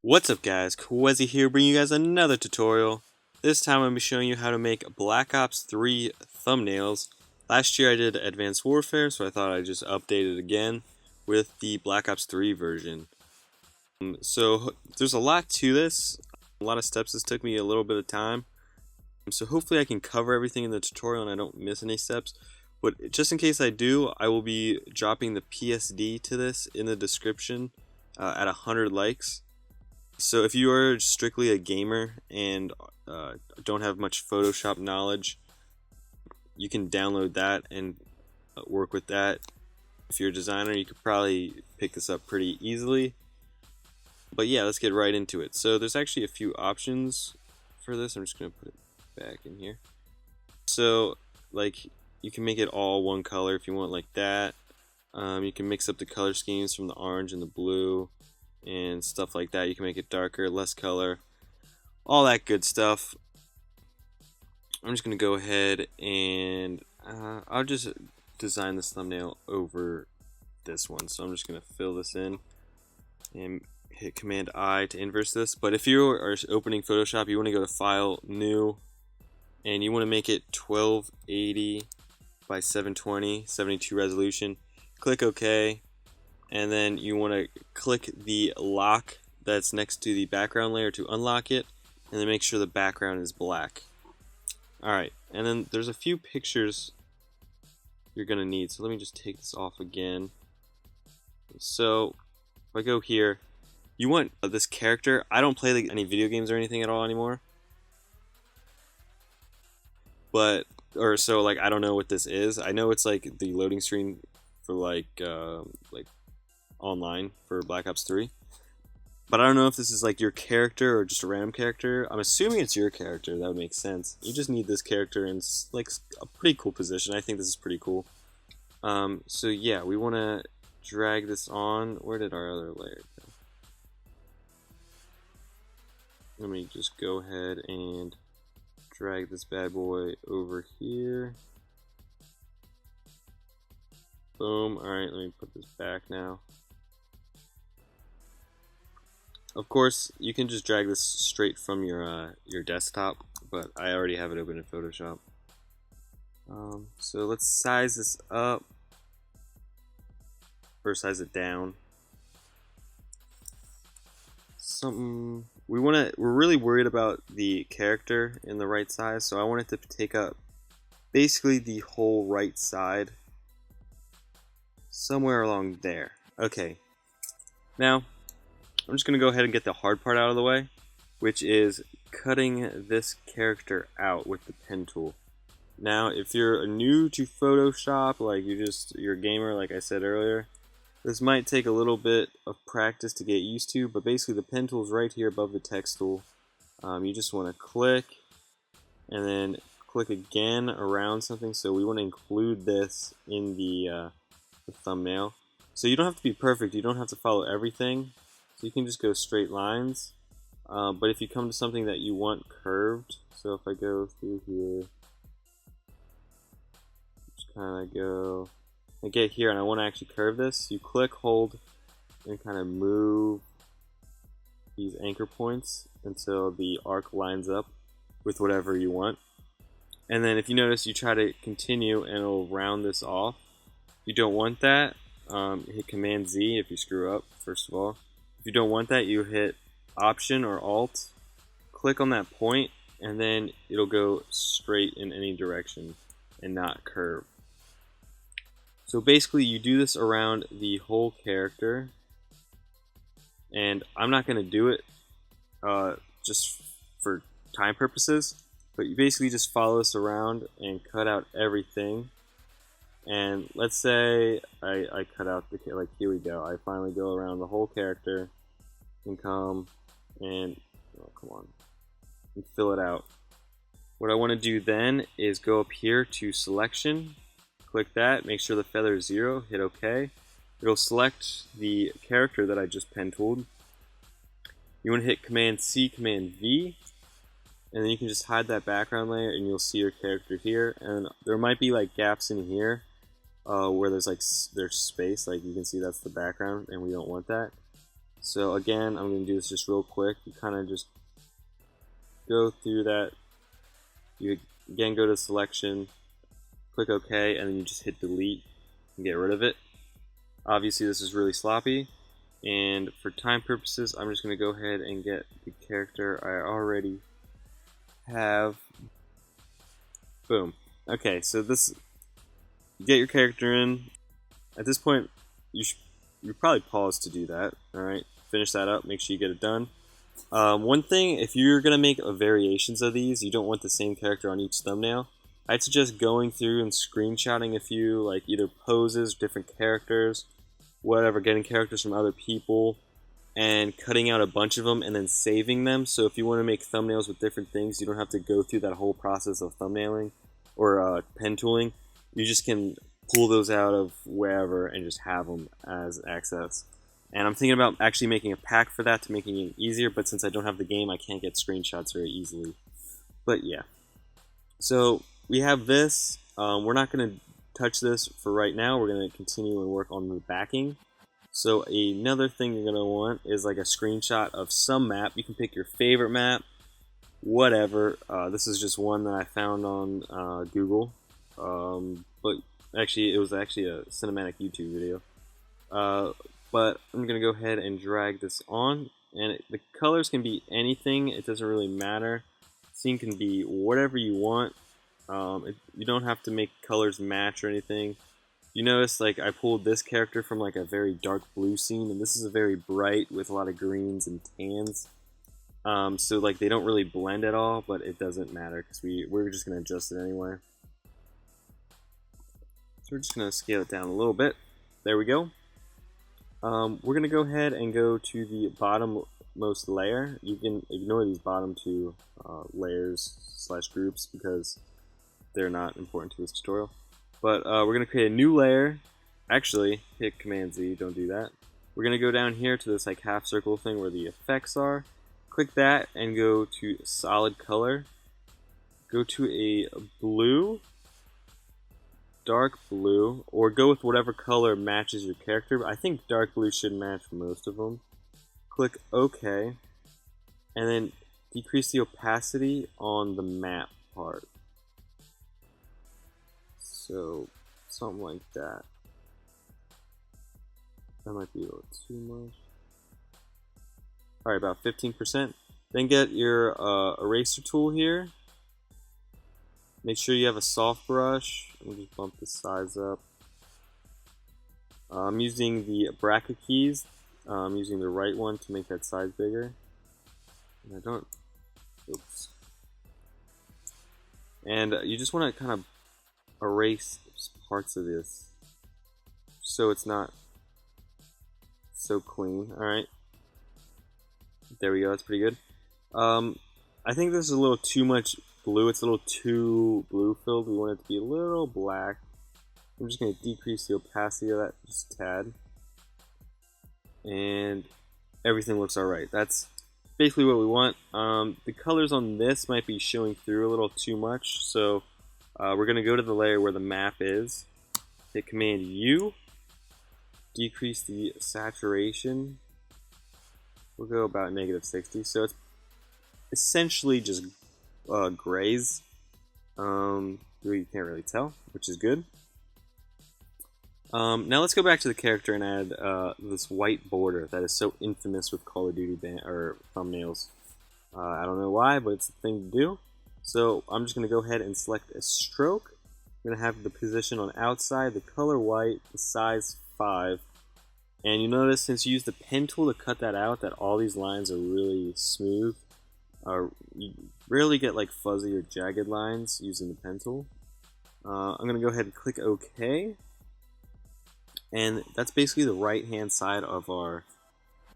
What's up guys, Qehzy here bringing you guys another tutorial. This time I'm going to be showing you how to make Black Ops 3 thumbnails. Last year I did Advanced Warfare, so I thought I'd just update it again with the Black Ops 3 version. So there's a lot to this, a lot of steps. This took me a little bit of time. So hopefully I can cover everything in the tutorial and I don't miss any steps. But just in case I do, I will be dropping the PSD to this in the description at 100 likes. So if you are strictly a gamer and don't have much Photoshop knowledge, you can download that and work with that. If you're a designer, you could probably pick this up pretty easily. But yeah, let's get right into it. So there's actually a few options for this. I'm just going to put it back in here. So like you can make it all one color if you want, like that. You can mix up the color schemes from the orange and the blue and stuff like that. You can make it darker, less color, all that good stuff. I'm just gonna go ahead and I'll just design this thumbnail over this one. So I'm just gonna fill this in and hit Command I to inverse this. But if you are opening Photoshop, you want to go to File, New, and you want to make it 1280 by 720, 72 resolution. Click OK. And then you want to click the lock that's next to the background layer to unlock it, and then make sure the background is black. Alright, and then there's a few pictures you're going to need, so let me just take this off again. So if I go here, you want this character. I don't play any video games or anything at all anymore, but I don't know what this is. I know it's like the loading screen for like online for Black Ops 3, but I don't know if this is like your character or just a random character. I'm assuming it's your character. That would make sense. You just need this character in like a pretty cool position. I think this is pretty cool. So yeah, we want to drag this on. Where did our other layer go? Let me just go ahead and drag this bad boy over here. Boom. Alright, let me put this back now. Of course, you can just drag this straight from your desktop, but I already have it open in Photoshop. So let's size this up, or size it down. We're really worried about the character in the right size, so I want it to take up basically the whole right side, somewhere along there. Okay, now I'm just going to go ahead and get the hard part out of the way, which is cutting this character out with the pen tool. Now, if you're new to Photoshop, like you're a gamer, like I said earlier, this might take a little bit of practice to get used to, but basically the pen tool is right here above the text tool. You just want to click, and then click again around something, so we want to include this in the thumbnail. So you don't have to be perfect, you don't have to follow everything. So you can just go straight lines, but if you come to something that you want curved, so if I go through here, just kind of go, I get here and I want to actually curve this, you click, hold, and kind of move these anchor points until the arc lines up with whatever you want. And then if you notice, you try to continue and it'll round this off. If you don't want that, hit Command Z if you screw up, first of all. If you don't want that, you hit Option or Alt, click on that point, and then it'll go straight in any direction and not curve. So basically you do this around the whole character, and I'm not going to do it just for time purposes, but you basically just follow this around and cut out everything. And let's say I cut out like here we go. I finally go around the whole character and come and and fill it out. What I want to do then is go up here to Selection, click that, make sure the feather is 0, hit OK. It'll select the character that I just pen tooled. You want to hit Command C, Command V, and then you can just hide that background layer and you'll see your character here. And there might be like gaps in here where there's space, like you can see that's the background and we don't want that. So again, I'm going to do this just real quick. You kind of just go through that. You again go to selection, click OK, and then you just hit delete and get rid of it. Obviously this is really sloppy, and for time purposes I'm just going to go ahead and get the character I already have. Boom. Okay, so this, you get your character in. At this point you probably pause to do that. Alright, finish that up, make sure you get it done. One thing, if you're going to make variations of these, you don't want the same character on each thumbnail. I'd suggest going through and screenshotting a few, like either poses, different characters, whatever, getting characters from other people, and cutting out a bunch of them and then saving them. So if you want to make thumbnails with different things, you don't have to go through that whole process of thumbnailing or pen tooling. You just can pull those out of wherever and just have them as access. And I'm thinking about actually making a pack for that to making it easier, but since I don't have the game, I can't get screenshots very easily. But yeah. So we have this. We're not going to touch this for right now. We're going to continue and work on the backing. So another thing you're going to want is like a screenshot of some map. You can pick your favorite map, whatever. This is just one that I found on Google. But actually, it was actually a cinematic YouTube video. But I'm going to go ahead and drag this on, and the colors can be anything, it doesn't really matter. Scene can be whatever you want. You don't have to make colors match or anything. You notice like I pulled this character from like a very dark blue scene, and this is a very bright with a lot of greens and tans. So like they don't really blend at all, but it doesn't matter because we're just going to adjust it anyway. So we're just going to scale it down a little bit. There we go. We're going to go ahead and go to the bottommost layer. You can ignore these bottom two layers / groups because they're not important to this tutorial. But we're going to create a new layer. Actually, hit Command Z, don't do that. We're going to go down here to this like half circle thing where the effects are. Click that and go to solid color. Go to a blue, dark blue, or go with whatever color matches your character. I think dark blue should match most of them. Click OK, and then decrease the opacity on the map part. So something like that. That might be a little too much. Alright, about 15%. Then get your eraser tool here. Make sure you have a soft brush. Let me just bump the size up. I'm using the bracket keys. I'm using the right one to make that size bigger. And I don't. Oops. And you just want to kind of erase parts of this so it's not so clean. Alright. There we go. That's pretty good. I think this is a little too much blue. It's a little too blue filled. We want it to be a little black. I'm just going to decrease the opacity of that just a tad. And everything looks alright. That's basically what we want. The colors on this might be showing through a little too much, so we're going to go to the layer where the map is. Hit Command U. Decrease the saturation. We'll go about -60. So it's essentially just grays. You can't really tell, which is good. Now let's go back to the character and add this white border that is so infamous with Call of Duty thumbnails. I don't know why, but it's a thing to do. So I'm just going to go ahead and select a stroke. I'm going to have the position on outside, the color white, the size 5. And you notice since you use the pen tool to cut that out, that all these lines are really smooth. You rarely get like fuzzy or jagged lines using the pen tool. I'm going to go ahead and click OK. And that's basically the right hand side of our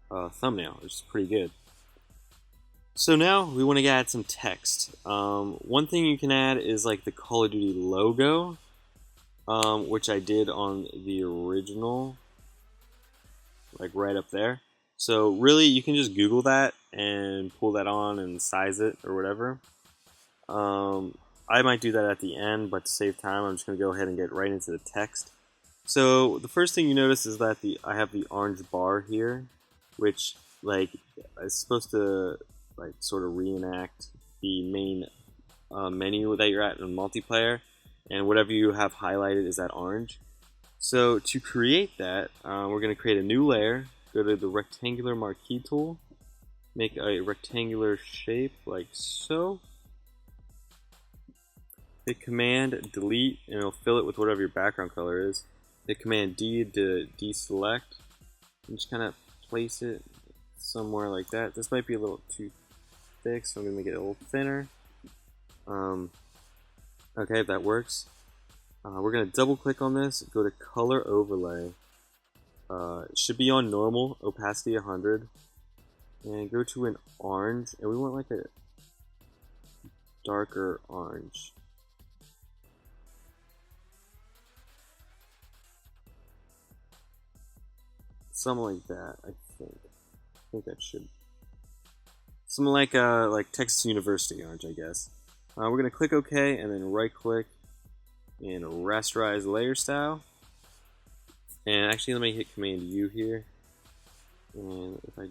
thumbnail, which is pretty good. So now we want to add some text. One thing you can add is like the Call of Duty logo, which I did on the original, like right up there. So really you can just Google that and pull that on and size it or whatever. I might do that at the end, but to save time I'm just going to go ahead and get right into the text. So the first thing you notice is that I have the orange bar here. which like is supposed to like sort of reenact the main menu that you're at in multiplayer, and whatever you have highlighted is that orange. So to create that, we're going to create a new layer. Go to the rectangular marquee tool, make a rectangular shape like so. Hit Command Delete, and it'll fill it with whatever your background color is. Hit Command D to deselect, and just kind of place it somewhere like that. This might be a little too thick, so I'm going to make it a little thinner. Okay, if that works. We're going to double click on this, go to Color Overlay. It should be on normal, opacity 100. And go to an orange, and we want like a darker orange. Something like that, I think. I think that should. Something like Texas University orange, I guess. We're gonna click OK, and then right click and rasterize layer style. And actually, let me hit Command U here. And if I,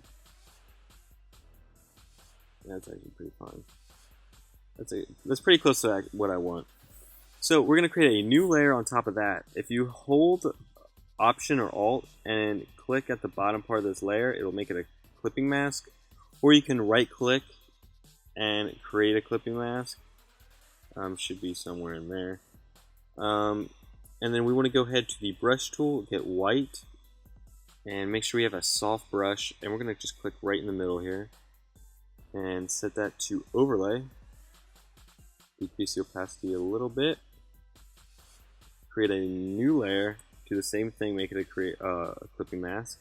that's actually pretty fine. That's pretty close to what I want. So we're gonna create a new layer on top of that. If you hold Option or Alt and click at the bottom part of this layer, it'll make it a clipping mask. Or you can right click and create a clipping mask. Should be somewhere in there. And then we want to go ahead to the brush tool, get white, and make sure we have a soft brush. And we're going to just click right in the middle here and set that to overlay. Decrease the opacity a little bit. Create a new layer. Do the same thing, make it a clipping mask.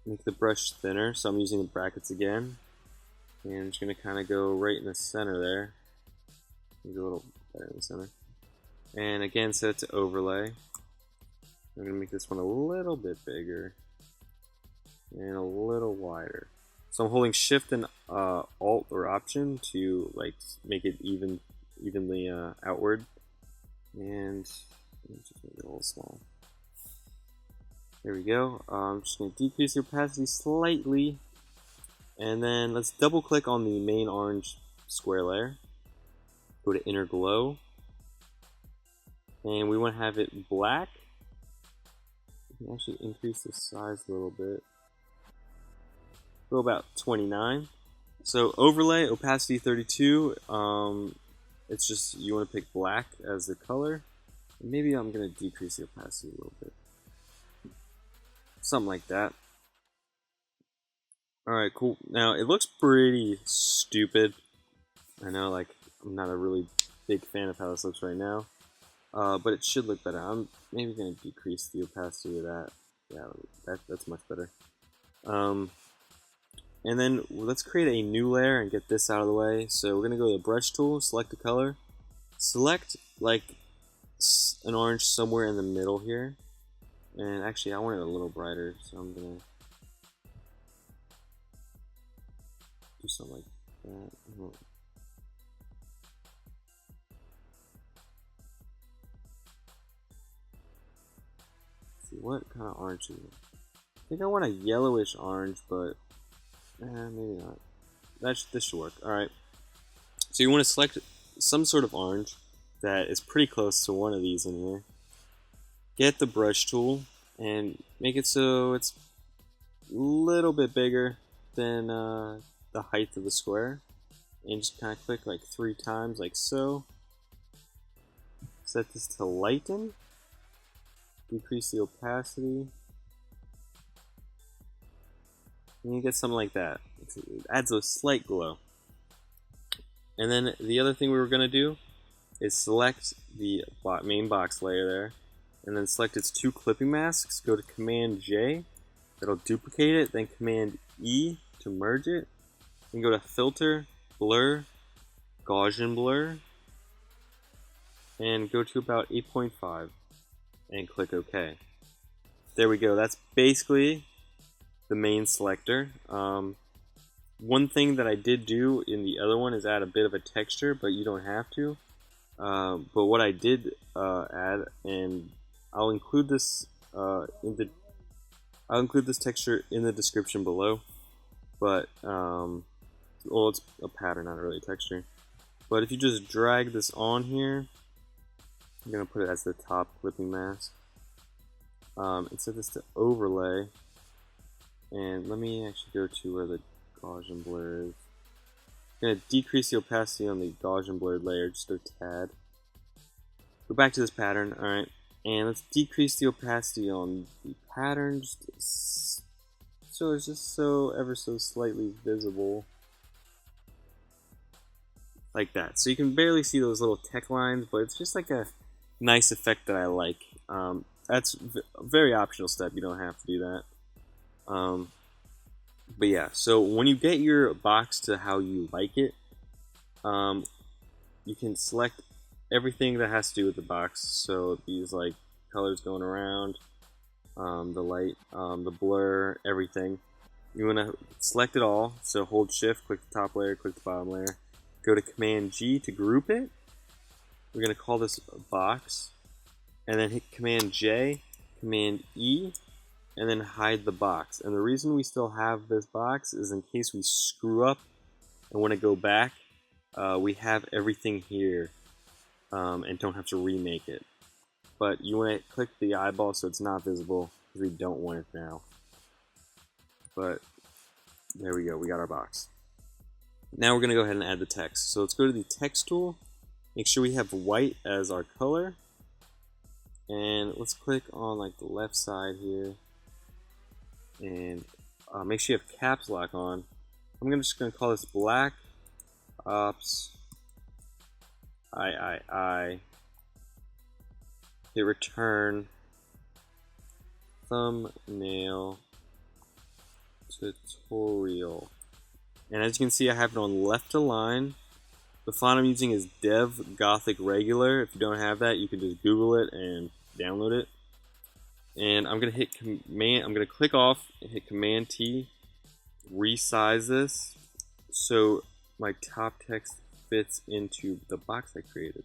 Make the brush thinner, so I'm using the brackets again. And I'm just going to kind of go right in the center there. Maybe a little better in the center. And again, set it to overlay. I'm going to make this one a little bit bigger. And a little wider. So I'm holding Shift and Alt or Option to like make it evenly outward. And just make it a little small. There we go. I'm just going to decrease the opacity slightly. And then let's double click on the main orange square layer. Go to Inner Glow. And we want to have it black. We can actually increase the size a little bit. Go about 29. So overlay, opacity 32. It's just you want to pick black as the color. Maybe I'm going to decrease the opacity a little bit. Something like that. Alright, cool. Now, it looks pretty stupid. I know, like, I'm not a really big fan of how this looks right now. But it should look better. I'm maybe going to decrease the opacity of that. Yeah, that's much better. And then let's create a new layer and get this out of the way. So we're going to go to the brush tool, select the color. Select, like, an orange somewhere in the middle here. And actually, I want it a little brighter, so I'm going to do something like that. Let's see, what kind of orange is it? I think I want a yellowish orange, but maybe not. This should work. Alright. So you want to select some sort of orange that is pretty close to one of these in here. Get the brush tool and make it so it's a little bit bigger than the height of the square. And just kind of click like 3 times like so. Set this to lighten. Decrease the opacity. And you get something like that. It adds a slight glow. And then the other thing we were going to do is select the main box layer there. And then select its 2 clipping masks. Go to Command J. That'll duplicate it. Then Command E to merge it. Then go to Filter, Blur, Gaussian Blur. And go to about 8.5. And click OK. There we go. That's basically the main selector. One thing that I did do in the other one is add a bit of a texture, but you don't have to. But what I did add, and I'll include this in the I'll include this texture in the description below, but well, it's a pattern, not really a texture. But if you just drag this on here, I'm gonna put it as the top clipping mask, and set this to overlay. And let me actually go to where the Gaussian blur is. I'm going to decrease the opacity on the Gaussian blurred layer just a tad. Go back to this pattern, alright, and let's decrease the opacity on the pattern just so it's just so ever so slightly visible. Like that. So you can barely see those little tech lines, but it's just like a nice effect that I like. That's a very optional step, you don't have to do that. But yeah, so when you get your box to how you like it, you can select everything that has to do with the box. So these like colors going around, the light, the blur, everything. You want to select it all. So hold Shift, click the top layer, click the bottom layer. Go to Command G to group it. We're going to call this a box. And then hit Command J, Command E, and then hide the box. And the reason we still have this box is in case we screw up and want to go back, we have everything here and don't have to remake it. But you want to click the eyeball so it's not visible because we don't want it now. But there we go, we got our box. Now we're going to go ahead and add the text. So let's go to the text tool, make sure we have white as our color, and let's click on like the left side here. And make sure you have caps lock on. I'm just going to call this Black Ops I hit return thumbnail tutorial. And as you can see, I have it on left align. The font I'm using is Dev Gothic Regular. If you don't have that, you can just Google it and download it. And I'm gonna hit Command. I'm gonna click off and hit Command T, resize this so my top text fits into the box I created.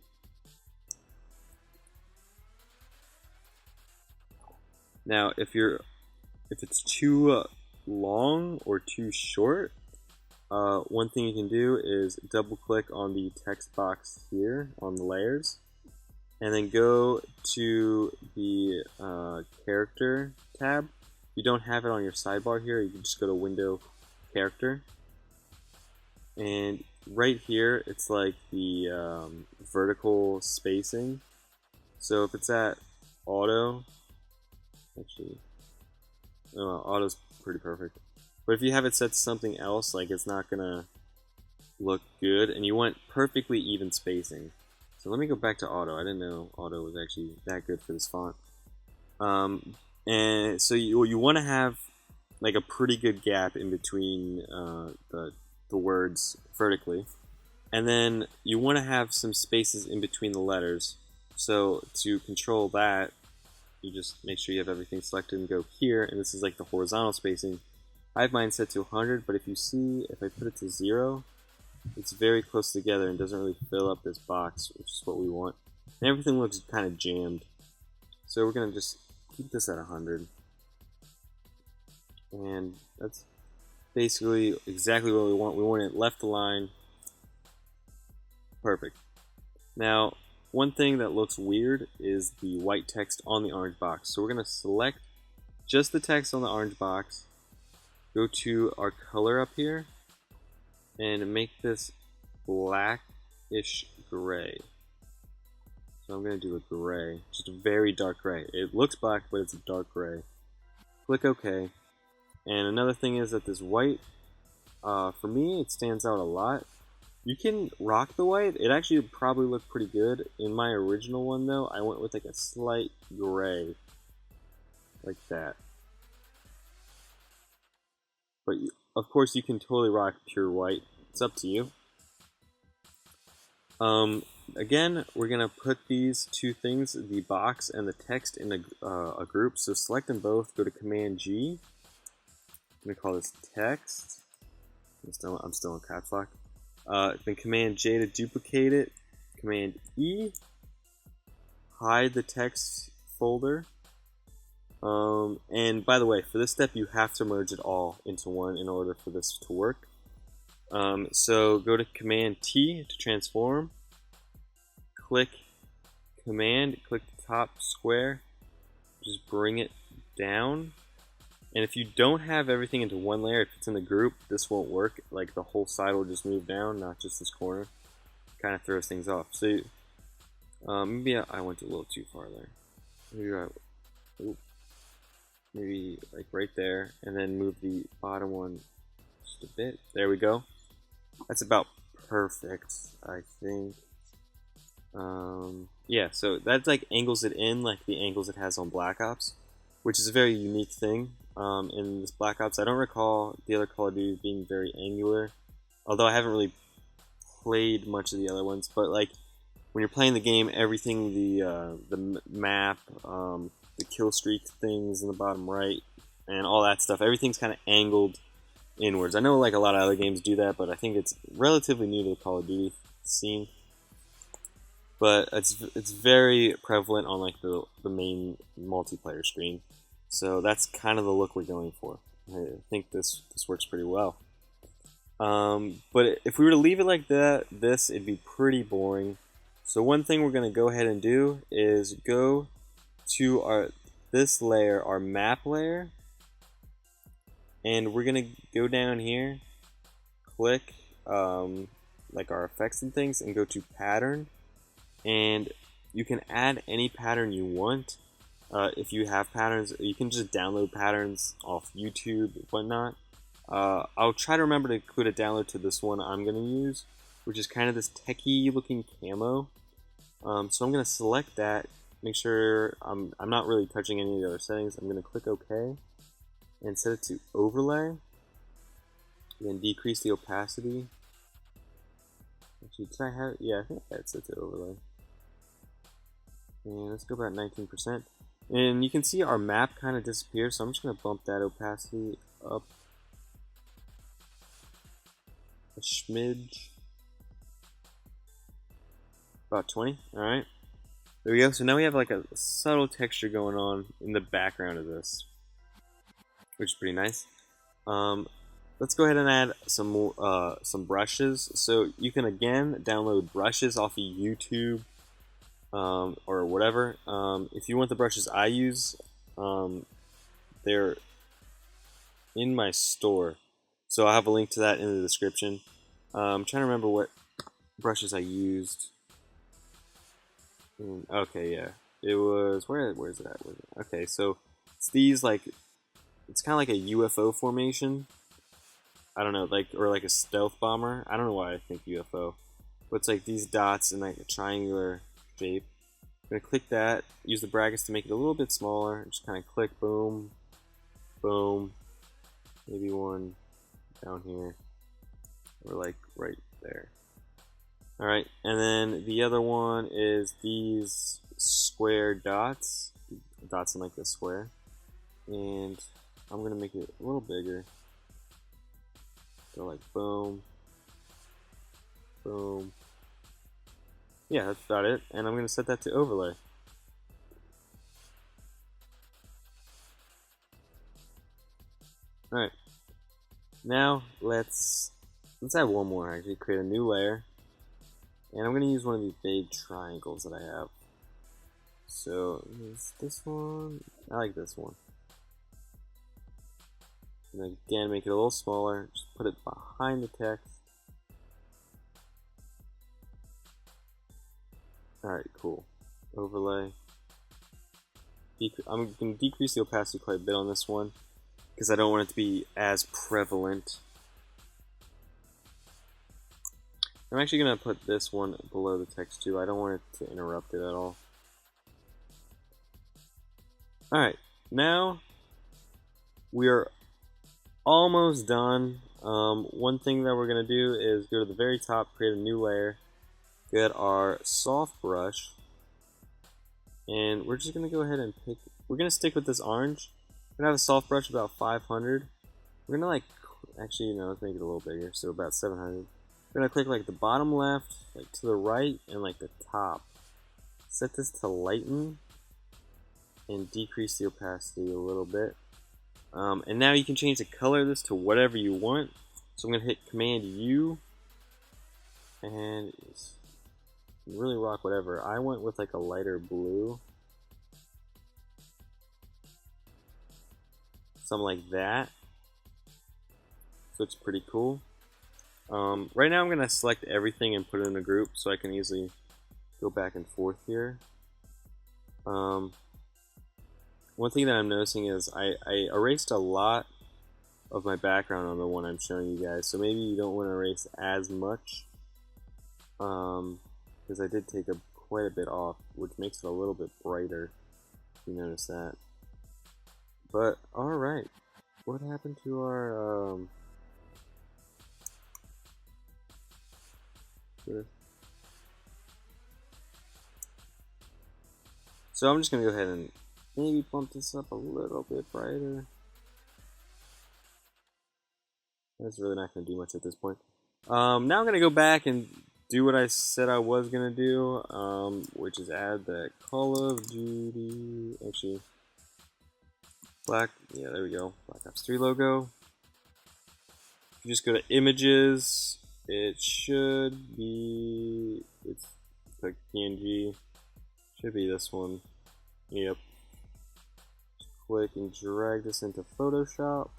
Now, if it's too long or too short, one thing you can do is double click on the text box here on the layers, and then go to the character tab. If you don't have it on your sidebar here, you can just go to Window, Character, and right here it's like the vertical spacing. So if it's at auto, actually, auto's pretty perfect. But if you have it set to something else, like it's not gonna look good, and you want perfectly even spacing. So let me go back to auto. I didn't know auto was actually that good for this font. And so you want to have like a pretty good gap in between the words vertically, and then you want to have some spaces in between the letters. So to control that, you just make sure you have everything selected and go here, and this is like the horizontal spacing. I have mine set to 100, but if you see, if I put it to 0, it's very close together and doesn't really fill up this box, which is what we want. And everything looks kind of jammed. So we're going to just keep this at 100. And that's basically exactly what we want. We want it left align. Perfect. Now, one thing that looks weird is the white text on the orange box. So we're going to select just the text on the orange box, go to our color up here, and make this blackish gray. So I'm going to do a gray, just a very dark gray. It looks black, but it's a dark gray. Click OK. And another thing is that this white, for me, it stands out a lot. You can rock the white. It actually probably looked pretty good. In my original one, though, I went with like a slight gray, like that. But of course, you can totally rock pure white. It's up to you. Again, we're gonna put these two things, the box and the text, in a group. So select them both. Go to Command G. I'm gonna call this text. I'm still in caps lock. Then Command J to duplicate it. Command E. Hide the text folder. And by the way, for this step, you have to merge it all into one in order for this to work. So go to Command T to transform. Click Command, click the top square, just bring it down. And if you don't have everything into one layer, if it's in the group, this won't work. Like the whole side will just move down, not just this corner. Kind of throws things off. So maybe I went a little too far there. Maybe like right there, and then move the bottom one just a bit. There we go. That's about perfect, I think. Yeah, so that like angles it in like the angles it has on Black Ops, which is a very unique thing in this Black Ops. I don't recall the other Call of Duty being very angular, although I haven't really played much of the other ones. But like when you're playing the game, everything, the map, the kill streak things in the bottom right, and all that stuff, everything's kind of angled inwards. I know like a lot of other games do that, but I think it's relatively new to the Call of Duty scene. But it's very prevalent on like the main multiplayer screen. So that's kind of the look we're going for. I think this works pretty well. But if we were to leave it like that, it'd be pretty boring. So one thing we're going to go ahead and do is go to this layer, our map layer, and we're going to go down here, click like our effects and things, and go to pattern. And you can add any pattern you want. If you have patterns, you can just download patterns off YouTube, whatnot. I'll try to remember to include a download to this one I'm going to use, which is kind of this techie looking camo. So I'm going to select that, make sure I'm not really touching any of the other settings. I'm going to click OK and set it to overlay. Then decrease the opacity. Actually, did I have? Yeah, I think I had set to overlay. And let's go about 19%. And you can see our map kind of disappears, so I'm just going to bump that opacity up a smidge. About 20. Alright. There we go. So now we have like a subtle texture going on in the background of this, which is pretty nice. Let's go ahead and add some brushes. So you can again download brushes off of YouTube or whatever. If you want the brushes I use, they're in my store, so I'll have a link to that in the description. I'm trying to remember what brushes I used. Okay, yeah, it was where's it at? Okay, so it's these like it's kind of like a UFO formation. I don't know, like or like a stealth bomber. I don't know why I think UFO, but it's like these dots in like a triangular shape. I'm gonna click that. Use the brackets to make it a little bit smaller. Just kind of click, boom, boom. Maybe one down here, or like right there. Alright, and then the other one is these square dots. Dots in like this square. And I'm going to make it a little bigger. So like boom, boom. Yeah, that's about it. And I'm going to set that to overlay. Alright, now let's add one more actually. Create a new layer. And I'm going to use one of these big triangles that I have. So, is this one? I like this one. And again, make it a little smaller. Just put it behind the text. Alright, cool. Overlay. I'm going to decrease the opacity quite a bit on this one, because I don't want it to be as prevalent. I'm actually going to put this one below the text too. I don't want it to interrupt it at all. Alright, now we are almost done. One thing that we're going to do is go to the very top, create a new layer, get our soft brush, and we're just going to go ahead and pick, we're going to stick with this orange. We're going to have a soft brush about 500. We're going to like, actually, no, let's make it a little bigger, so about 700. We're going to click like the bottom left, like to the right, and like the top. Set this to lighten. and decrease the opacity a little bit. And now you can change the color of this to whatever you want. So I'm going to hit Command U, and really rock whatever. I went with like a lighter blue. Something like that. So it's pretty cool. Right now I'm going to select everything and put it in a group so I can easily go back and forth here. One thing that I'm noticing is I erased a lot of my background on the one I'm showing you guys, so maybe you don't want to erase as much, because I did take quite a bit off, which makes it a little bit brighter, if you notice that. But alright, what happened to our so I'm just gonna go ahead and maybe bump this up a little bit brighter. That's really not gonna do much at this point. Now I'm gonna go back and do what I said I was gonna do, which is add the Call of Duty, actually, yeah, there we go, Black Ops 3 logo. If you just go to images, it should be, it's like PNG, should be this one. Yep. Just click and drag this into Photoshop.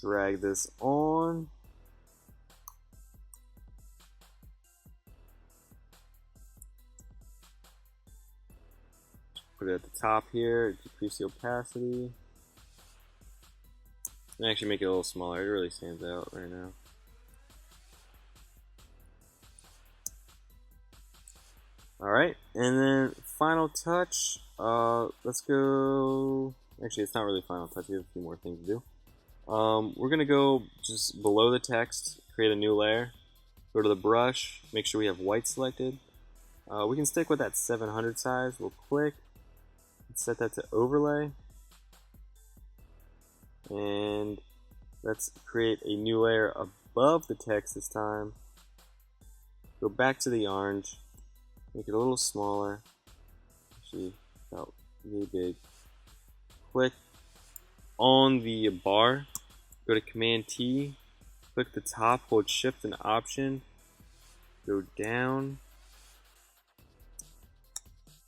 Drag this on. Put it at the top here, decrease the opacity. And actually make it a little smaller, it really stands out right now. Alright, and then final touch, let's go, actually it's not really final touch, we have a few more things to do. We're going to go just below the text, create a new layer, go to the brush, make sure we have white selected. We can stick with that 700 size, we'll click, set that to overlay, and let's create a new layer above the text this time. Go back to the orange, make it a little smaller, actually about really big. Click on the bar, go to Command T, click the top, hold Shift and Option, go down,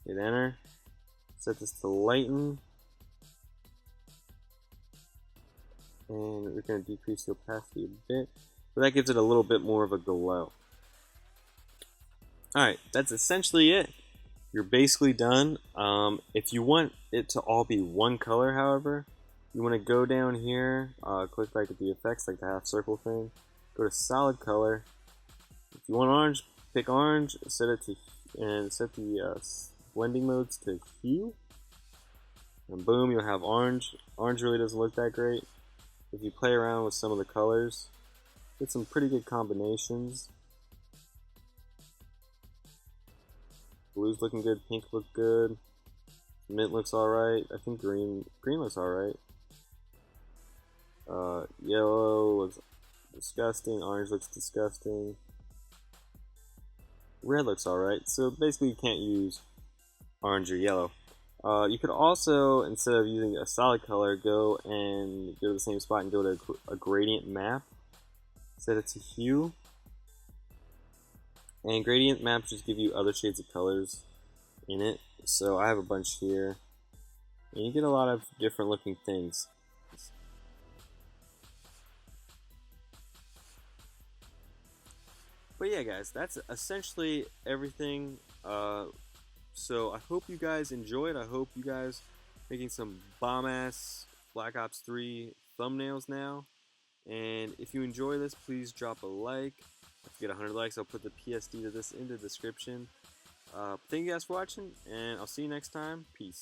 hit Enter, set this to lighten, and we're going to decrease the opacity a bit, but that gives it a little bit more of a glow. Alright, that's essentially it. You're basically done. If you want it to all be one color, however, you want to go down here, click like the effects, like the half circle thing, go to solid color. If you want orange, pick orange, set it to, and set the blending modes to hue, and boom, you'll have orange. Orange really doesn't look that great. If you play around with some of the colors, get some pretty good combinations. Blue's looking good, pink looks good, mint looks alright, I think green looks alright. Yellow looks disgusting, orange looks disgusting, red looks alright, so basically you can't use orange or yellow. You could also, instead of using a solid color, go to the same spot and go to a gradient map, set it to hue, and gradient maps just give you other shades of colors in it. So I have a bunch here, and you get a lot of different looking things. But yeah, guys, that's essentially everything. So I hope you guys enjoyed. I hope you guys making some bomb-ass Black Ops 3 thumbnails now. And if you enjoy this, please drop a like. If you get 100 likes, I'll put the PSD to this in the description. Thank you guys for watching, and I'll see you next time. Peace.